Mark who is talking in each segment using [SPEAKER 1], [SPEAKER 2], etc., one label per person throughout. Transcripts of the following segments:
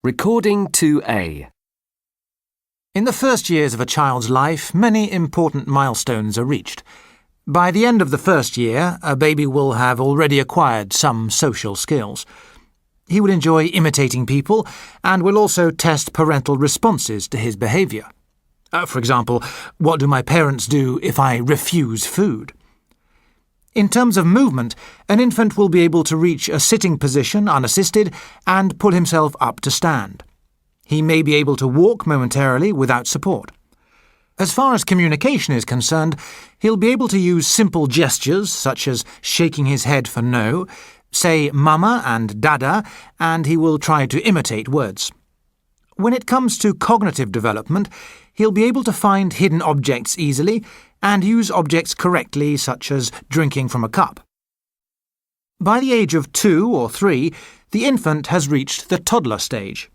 [SPEAKER 1] Recording 2A.
[SPEAKER 2] In the first years of a child's life, many important milestones are reached. By the end of the first year, a baby will have already acquired some social skills. He will enjoy imitating people and will also test parental responses to his behaviour. For example, what do my parents do if I refuse food? In terms of movement, an infant will be able to reach a sitting position unassisted and pull himself up to stand. He may be able to walk momentarily without support. As far as communication is concerned, he'll be able to use simple gestures such as shaking his head for no, say mama and dada, and he will try to imitate words. When it comes to cognitive development, he'll be able to find hidden objects easily and use objects correctly, such as drinking from a cup. By the age of 2 or 3, the infant has reached the toddler stage.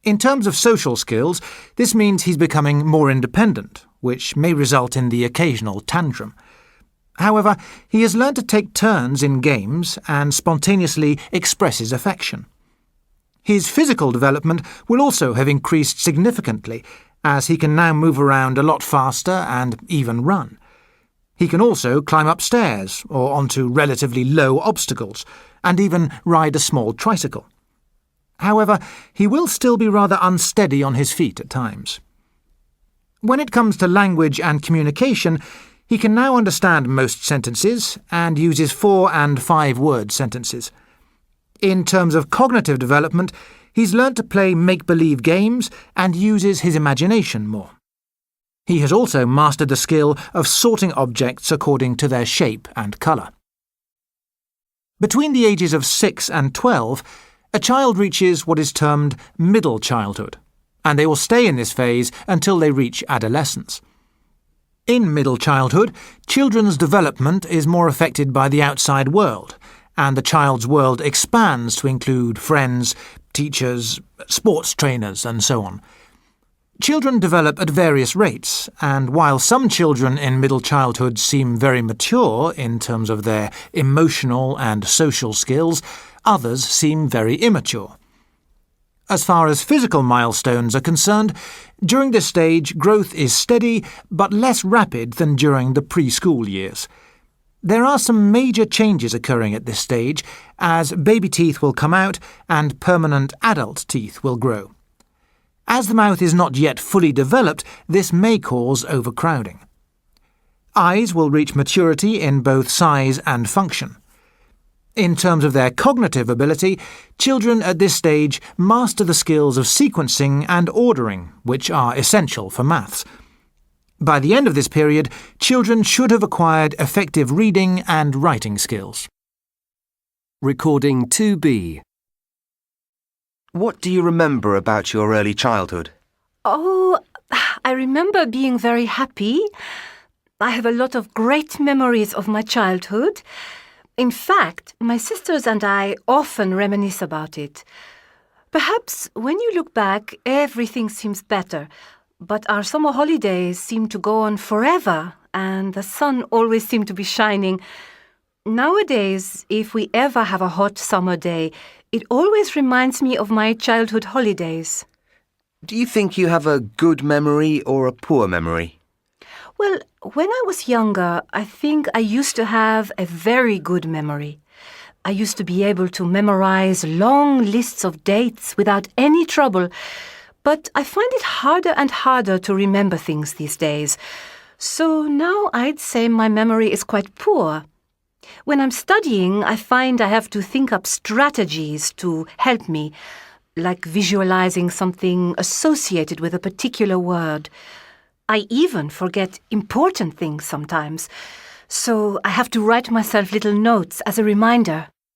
[SPEAKER 2] In terms of social skills, this means he's becoming more independent, which may result in the occasional tantrum. However, he has learned to take turns in games and spontaneously express his affection. His physical development will also have increased significantly, as he can now move around a lot faster and even run. He can also climb upstairs or onto relatively low obstacles, and even ride a small tricycle. However, he will still be rather unsteady on his feet at times. When it comes to language and communication, he can now understand most sentences and uses 4- and 5-word sentences. In terms of cognitive development, he's learnt to play make-believe games and uses his imagination more. He has also mastered the skill of sorting objects according to their shape and colour. Between the ages of 6 and 12, a child reaches what is termed middle childhood, and they will stay in this phase until they reach adolescence. In middle childhood, children's development is more affected by the outside world, and the child's world expands to include friends, teachers, sports trainers, and so on. Children develop at various rates, and while some children in middle childhood seem very mature in terms of their emotional and social skills, others seem very immature. As far as physical milestones are concerned, during this stage growth is steady but less rapid than during the preschool years. There are some major changes occurring at this stage, as baby teeth will come out and permanent adult teeth will grow. As the mouth is not yet fully developed, this may cause overcrowding. Eyes will reach maturity in both size and function. In terms of their cognitive ability, children at this stage master the skills of sequencing and ordering, which are essential for maths. By the end of this period, children should have acquired effective reading and writing skills.
[SPEAKER 1] Recording 2B.
[SPEAKER 3] What do you remember about your early childhood?
[SPEAKER 4] Oh, I remember being very happy. I have a lot of great memories of my childhood. In fact, my sisters and I often reminisce about it. Perhaps when you look back, everything seems better, but our summer holidays seem to go on forever, and the sun always seemed to be shining. Nowadays, if we ever have a hot summer day, it always reminds me of my childhood holidays.
[SPEAKER 3] Do you think you have a good memory or a poor memory?
[SPEAKER 4] Well, when I was younger, I think I used to have a very good memory. I used to be able to memorize long lists of dates without any trouble, but I find it harder and harder to remember things these days. So now I'd say my memory is quite poor. When I'm studying, I find I have to think up strategies to help me, like visualizing something associated with a particular word. I even forget important things sometimes, so I have to write myself little notes as a reminder.